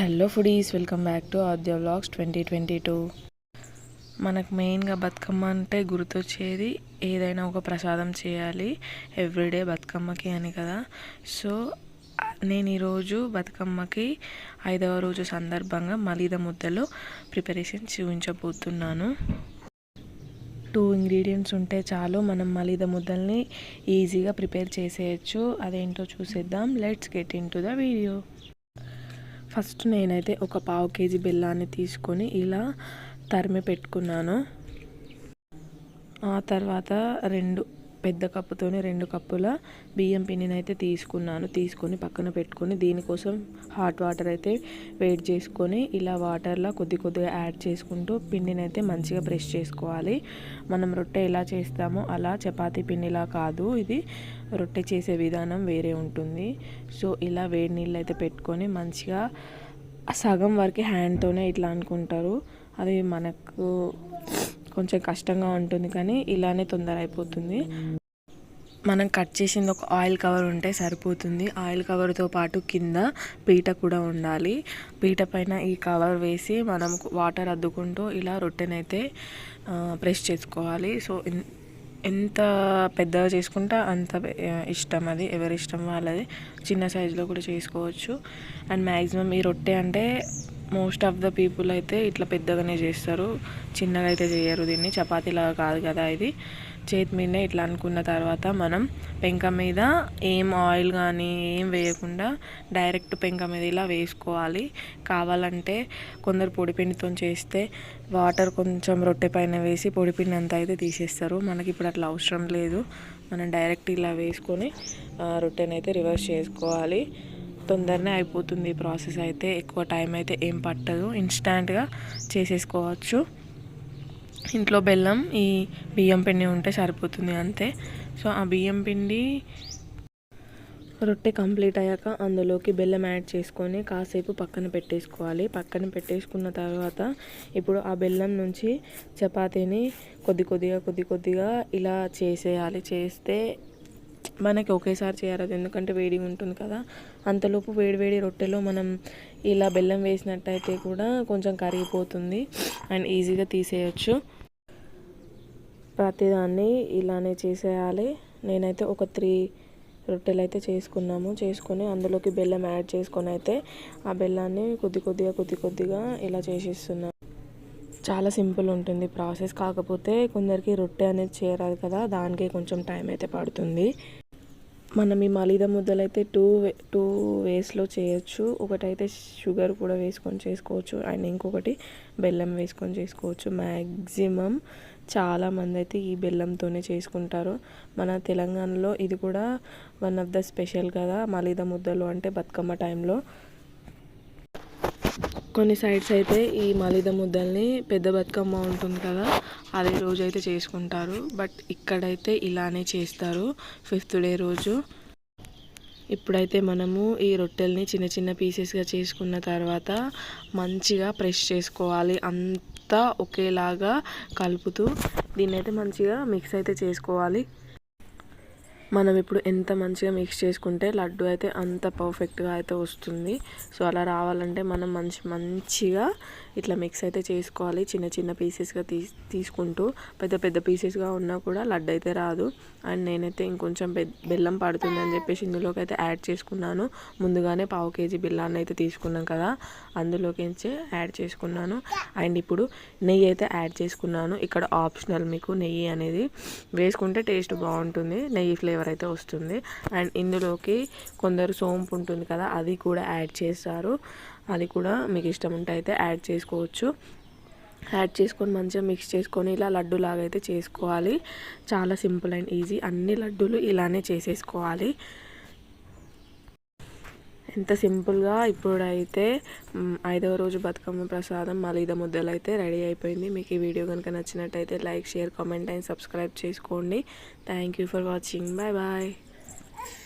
Hello foodies, welcome back to Aadya vlogs 2022. మనకు మెయిన్గా బతుకమ్మ అంటే గుర్తొచ్చేది ఏదైనా ఒక ప్రసాదం చేయాలి ఎవ్రీడే బతుకమ్మకి అని కదా. సో నేను ఈరోజు బతుకమ్మకి 5వ రోజు సందర్భంగా మలీదా ముద్దలు ప్రిపరేషన్ చూపించబోతున్నాను. 2 ఇంగ్రీడియంట్స్ ఉంటే చాలు, మనం మలీదా ముద్దల్ని ఈజీగా ప్రిపేర్ చేసేయచ్చు. అదేంటో చూసేద్దాం. Let's get in to the video. First నేనైతే ఒక 1/2 kg బెల్లాన్ని తీసుకొని ఇలా తరిమి పెట్టుకున్నాను. ఆ తర్వాత పెద్ద కప్పుతోని 2 కప్పుల బియ్యం పిండిని అయితే తీసుకొని పక్కన పెట్టుకొని, దీనికోసం హాట్ వాటర్ అయితే వేడి చేసుకొని ఇలా వాటర్లో కొద్దిగా యాడ్ చేసుకుంటూ పిండిని అయితే మంచిగా ప్రెస్ చేసుకోవాలి. మనం రొట్టె ఎలా చేస్తామో అలా, చపాతీ పిండిలా కాదు, ఇది రొట్టె చేసే విధానం వేరే ఉంటుంది. సో ఇలా వేడి నీళ్ళు అయితే పెట్టుకొని మంచిగా సగం వరకు హ్యాండ్తోనే ఇట్లా అనుకుంటారు. అది మనకు కొంచెం కష్టంగా ఉంటుంది, కానీ ఇలానే తొందర అయిపోతుంది. మనం కట్ చేసింది ఒక ఆయిల్ కవర్ ఉంటే సరిపోతుంది. ఆయిల్ కవర్తో పాటు కింద పీట కూడా ఉండాలి. పీట పైన ఈ కవర్ వేసి మనం వాటర్ అద్దుకుంటూ ఇలా రొట్టెనైతే ప్రెస్ చేసుకోవాలి. సో ఎంత పెద్దగా చేసుకుంటే అంత ఇష్టం, అది ఎవరి ఇష్టం వాళ్ళది. చిన్న సైజులో కూడా చేసుకోవచ్చు. అండ్ మ్యాక్సిమం ఈ రొట్టె అంటే మోస్ట్ ఆఫ్ ద పీపుల్ అయితే ఇట్లా పెద్దగానే చేస్తారు, చిన్నగా అయితే చేయరు. దీన్ని చపాతీలాగా కాదు కదా, ఇది చేతి మీదనే ఇట్లా అనుకున్న తర్వాత మనం పెంక మీద ఏం ఆయిల్ కానీ ఏం వేయకుండా డైరెక్ట్ పెంక మీద ఇలా వేసుకోవాలి. కావాలంటే కొందరు పొడిపిండితో చేస్తే వాటర్ కొంచెం రొట్టె పైన వేసి పొడిపిండి అంతా అయితే తీసేస్తారు. మనకి ఇప్పుడు అట్లా అవసరం లేదు. మనం డైరెక్ట్ ఇలా వేసుకొని రొట్టెని అయితే రివర్స్ చేసుకోవాలి. తొందరనే అయిపోతుంది ఈ ప్రాసెస్ అయితే, ఎక్కువ టైం అయితే ఏం పట్టదు, ఇన్స్టాంట్గా చేసేసుకోవచ్చు. ఇంట్లో బెల్లం, ఈ బియ్యం పిండి ఉంటే సరిపోతుంది అంతే. సో ఆ బియ్యం పిండి రొట్టె కంప్లీట్ అయ్యాక అందులోకి బెల్లం యాడ్ చేసుకొని కాసేపు పక్కన పెట్టేసుకోవాలి. పక్కన పెట్టేసుకున్న తర్వాత ఇప్పుడు ఆ బెల్లం నుంచి చపాతీని కొద్దిగా ఇలా చేసేయాలి. చేస్తే మనకి ఒకేసారి చేయరాదు, ఎందుకంటే వేడిగా ఉంటుంది కదా. అంతలోపు వేడి రొట్టెలో మనం ఇలా బెల్లం వేసినట్టయితే కూడా కొంచెం కరిగిపోతుంది అండ్ ఈజీగా తీసేయచ్చు. ప్రతిదాన్ని ఇలానే చేసేయాలి. నేనైతే ఒక 3 రొట్టెలు అయితే చేసుకొని అందులోకి బెల్లం యాడ్ చేసుకొని అయితే ఆ బెల్లాన్ని కొద్దిగా ఇలా చేసేస్తున్నాను. చాలా సింపుల్ ఉంటుంది ప్రాసెస్. కాకపోతే కొందరికి రొట్టె అనేది చేయరాదు కదా, దానికి కొంచెం టైం అయితే పడుతుంది. మనం ఈ మలీదా ముద్దలు అయితే 2 వేస్లో చేయొచ్చు. ఒకటైతే షుగర్ కూడా వేసుకొని చేసుకోవచ్చు అండ్ ఇంకొకటి బెల్లం వేసుకొని చేసుకోవచ్చు. మ్యాక్సిమం చాలామంది అయితే ఈ బెల్లంతోనే చేసుకుంటారు. మన తెలంగాణలో ఇది కూడా వన్ ఆఫ్ ద స్పెషల్ కదా, మలీదా ముద్దలు అంటే బతుకమ్మ టైంలో. కొన్ని సైడ్స్ అయితే ఈ మలీదా ముద్దల్ని పెద్ద బతుకమ్మ ఉంటుంది కదా, అదే రోజు అయితే చేసుకుంటారు. బట్ ఇక్కడైతే ఇలానే చేస్తారు 5th డే రోజు. ఇప్పుడైతే మనము ఈ రొట్టెల్ని చిన్న పీసెస్గా చేసుకున్న తర్వాత మంచిగా ప్రెస్ చేసుకోవాలి. అంతా ఒకేలాగా కలుపుతూ దీన్ని అయితే మంచిగా మిక్స్ అయితే చేసుకోవాలి. మనం ఇప్పుడు ఎంత మంచిగా మిక్స్ చేసుకుంటే లడ్డు అయితే అంత పర్ఫెక్ట్గా అయితే వస్తుంది. సో అలా రావాలంటే మనం మంచిగా ఇట్లా మిక్స్ అయితే చేసుకోవాలి. చిన్న పీసెస్గా తీసుకుంటూ పెద్ద పీసెస్గా ఉన్నా కూడా లడ్డు అయితే రాదు. అండ్ నేనైతే ఇంకొంచెం బెల్లం పడుతుందని చెప్పేసి ఇందులోకి అయితే యాడ్ చేసుకున్నాను. ముందుగానే 1/2 kg బెల్లాన్ని అయితే తీసుకున్నాం కదా, అందులోకి యాడ్ చేసుకున్నాను. అండ్ ఇప్పుడు నెయ్యి అయితే యాడ్ చేసుకున్నాను. ఇక్కడ ఆప్షనల్, మీకు నెయ్యి అనేది వేసుకుంటే టేస్ట్ బాగుంటుంది, నెయ్యి ఫ్లేవర్ అయితే వస్తుంది. అండ్ ఇందులోకి కొందరు సోంపు ఉంటుంది కదా, అది కూడా యాడ్ చేస్తారు. అది కూడా మీకు ఇష్టం ఉంటే అయితే యాడ్ చేసుకోవచ్చు. యాడ్ చేసుకొని మంచిగా మిక్స్ చేసుకొని ఇలా లడ్డు లాగా అయితే చేసుకోవాలి. చాలా సింపుల్ అండ్ ఈజీ. అన్ని లడ్డూలు ఇలానే చేసేసుకోవాలి. ఎంత సింపుల్గా ఇప్పుడైతే 5వ రోజు బతుకమ్మ ప్రసాదం మలీదా ముద్దలు అయితే రెడీ అయిపోయింది. మీకు ఈ వీడియో కనుక నచ్చినట్టయితే like, share, comment and subscribe చేసుకోండి. Thank you for watching. Bye.